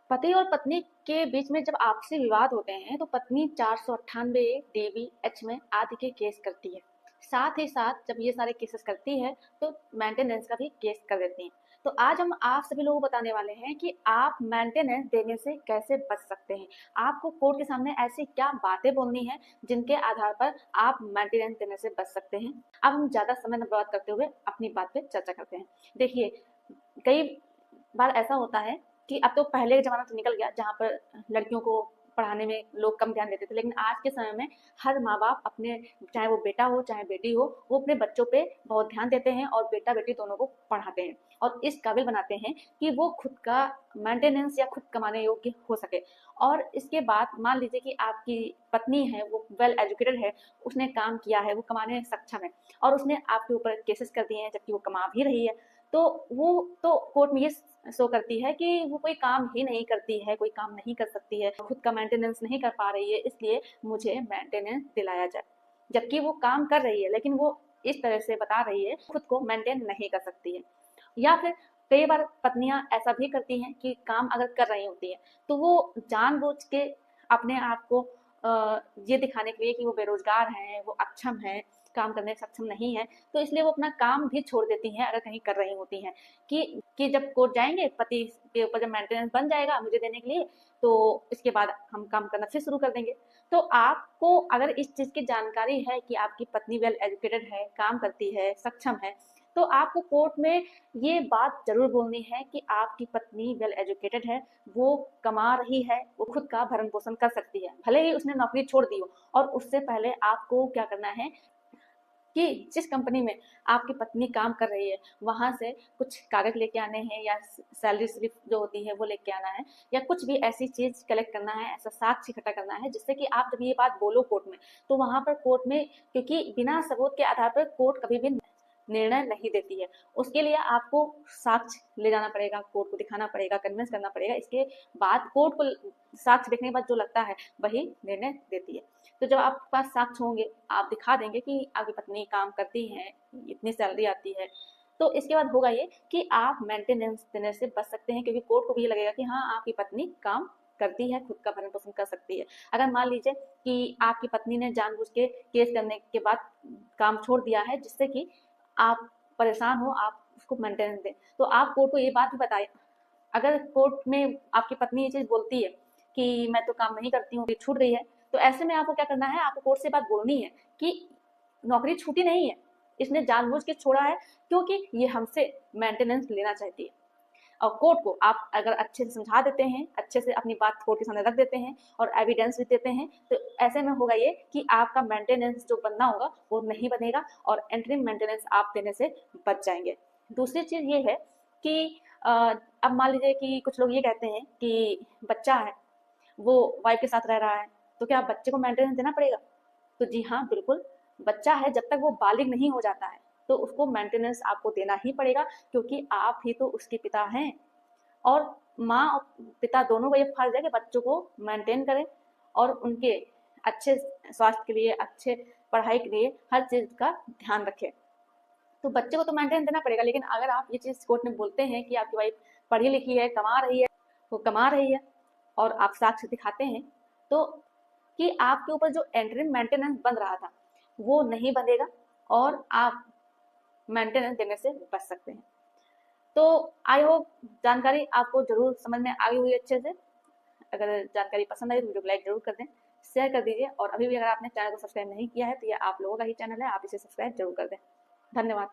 पति और पत्नी के बीच में जब आपसी विवाद होते हैं तो पत्नी 498 DBH में आदि के केस करती है। साथ ही साथ जब ये सारे केसेस करती है तो मेंटेनेंस का भी केस कर देती है। तो आज हम आप सभी लोगों को बताने वाले हैं कि आप मेंटेनेंस देने से कैसे बच सकते हैं। आपको कोर्ट के सामने ऐसी क्या बातें बोलनी है जिनके आधार पर आप मेंटेनेंस देने से बच सकते हैं। अब हम ज्यादा समय न बर्बाद करते हुए अपनी बात पे चर्चा करते हैं। देखिए, कई बार ऐसा होता है कि अब तो पहले का ज़माना तो निकल गया जहाँ पर लड़कियों को पढ़ाने में लोग कम ध्यान देते थे, लेकिन आज के समय में हर माँ-बाप अपने, चाहे वो बेटा हो चाहे बेटी हो, वो अपने बच्चों पे बहुत ध्यान देते हैं और बेटा-बेटी दोनों को पढ़ाते हैं और इस काबिल बनाते हैं कि वो खुद का मेंटेनेंस या खुद कमाने योग्य हो सके। और इसके बाद मान लीजिए कि आपकी पत्नी है, वो वेल एजुकेटेड है, उसने काम किया है, वो कमाने में सक्षम है और उसने आपके ऊपर केसेस कर दिए हैं जबकि वो कमा भी रही है, तो वो तो कोर्ट में ये शो करती है कि वो कोई काम ही नहीं करती है, कोई काम नहीं कर सकती है, खुद का मेंटेनेंस नहीं कर पा रही है, इसलिए मुझे मेंटेनेंस दिलाया जाए। जबकि वो काम कर रही है लेकिन वो इस तरह से बता रही है खुद को मेंटेन नहीं कर सकती है। या फिर कई बार पत्नियां ऐसा भी करती हैं कि काम अगर कर रही होती है तो वो जानबूझ के अपने आप को ये दिखाने के लिए कि वो बेरोजगार हैं, वो अक्षम हैं, काम करने में सक्षम नहीं है, तो इसलिए वो अपना काम भी छोड़ देती हैं अगर कहीं कर रही होती हैं कि जब कोर्ट जाएंगे, पति के ऊपर जब मेंटेनेंस बन जाएगा मुझे देने के लिए, तो इसके बाद हम काम करना फिर शुरू कर देंगे। तो आपको अगर इस चीज की जानकारी है कि आपकी पत्नी वेल एजुकेटेड है, काम करती है, सक्षम है, तो आपको कोर्ट में ये बात जरूर बोलनी है कि आपकी पत्नी वेल एजुकेटेड है, वो कमा रही है, वो खुद का भरण पोषण कर सकती है, भले ही उसने नौकरी छोड़ दी हो। और उससे पहले आपको क्या करना है कि जिस कंपनी में आपकी पत्नी काम कर रही है वहां से कुछ कागज लेके आने हैं या सैलरी स्लिप जो होती है वो लेके आना है, या कुछ भी ऐसी चीज कलेक्ट करना है, ऐसा साक्ष्य इकट्ठा करना है जिससे कि आप जब ये बात बोलो कोर्ट में, तो वहां पर कोर्ट में, क्योंकि बिना सबूत के आधार पर कोर्ट कभी भी निर्णय नहीं देती है, उसके लिए आपको साक्ष्य ले जाना पड़ेगा, कोर्ट को दिखाना पड़ेगा, कन्विंस करना पड़ेगा। इसके बाद कोर्ट को साक्ष्य देखने के बाद जो लगता है वही निर्णय देती है। तो जब आपके पास साक्ष्य होंगे, आप दिखा देंगे कि आपकी पत्नी काम करती है, इतनी सैलरी आती है, तो इसके बाद होगा ये कि आप मेंटेनेंस देने से बच सकते हैं, क्योंकि कोर्ट को भी ये लगेगा कि हाँ आपकी पत्नी काम करती है, खुद का भरण पोषण कर सकती है। अगर मान लीजिए कि आपकी पत्नी ने जानबूझ के केस करने के बाद काम छोड़ दिया है जिससे कि आप परेशान हो, आप उसको मेंटेनेंस दें, तो आप कोर्ट को ये बात भी बताएं। अगर कोर्ट में आपकी पत्नी ये चीज बोलती है कि मैं तो काम नहीं करती हूँ, छूट गई है, तो ऐसे में आपको क्या करना है, आपको कोर्ट से बात बोलनी है कि नौकरी छूटी नहीं है, इसने जानबूझ के छोड़ा है क्योंकि ये हमसे मेंटेनेंस लेना चाहती है। और कोर्ट को आप अगर अच्छे से समझा देते हैं, अच्छे से अपनी बात कोर्ट के सामने रख देते हैं और एविडेंस भी देते हैं, तो ऐसे में होगा ये कि आपका मेंटेनेंस जो बनना होगा वो नहीं बनेगा और एंटरिम मेंटेनेंस आप देने से बच जाएंगे। दूसरी चीज ये है कि अब मान लीजिए कि कुछ लोग ये कहते हैं कि बच्चा है, वो वाइफ के साथ रह रहा है, तो क्या बच्चे को मेंटेनेंस देना पड़ेगा? तो जी हाँ, बिल्कुल। बच्चा है, जब तक वो बालिग नहीं हो जाता है तो उसको मेंटेनेंस आपको देना ही पड़ेगा, क्योंकि आप ही तो उसके पिता हैं। और माँ और पिता दोनों का ये फर्ज है कि बच्चों को मेंटेन करें और उनके अच्छे स्वास्थ्य के लिए, अच्छे पढ़ाई के लिए हर चीज का ध्यान रखें। तो बच्चे को तो मेंटेन देना पड़ेगा, लेकिन अगर आप ये चीज कोर्ट में बोलते हैं कि आपकी वाइफ पढ़ी लिखी है, कमा रही है, वो कमा रही है और आप साक्ष्य दिखाते हैं, तो कि आपके ऊपर जो एंटरिम मेंटेनेंस बन रहा था वो नहीं बनेगा और आप मेंटेनेंस देने से बच सकते हैं। तो आई होप जानकारी आपको जरूर समझ में आ गई हुई अच्छे से। अगर जानकारी पसंद आई तो वीडियो को लाइक जरूर कर दें, शेयर कर दीजिए, और अभी भी अगर आपने चैनल को सब्सक्राइब नहीं किया है तो ये आप लोगों का ही चैनल है, आप इसे सब्सक्राइब जरूर कर दें। धन्यवाद।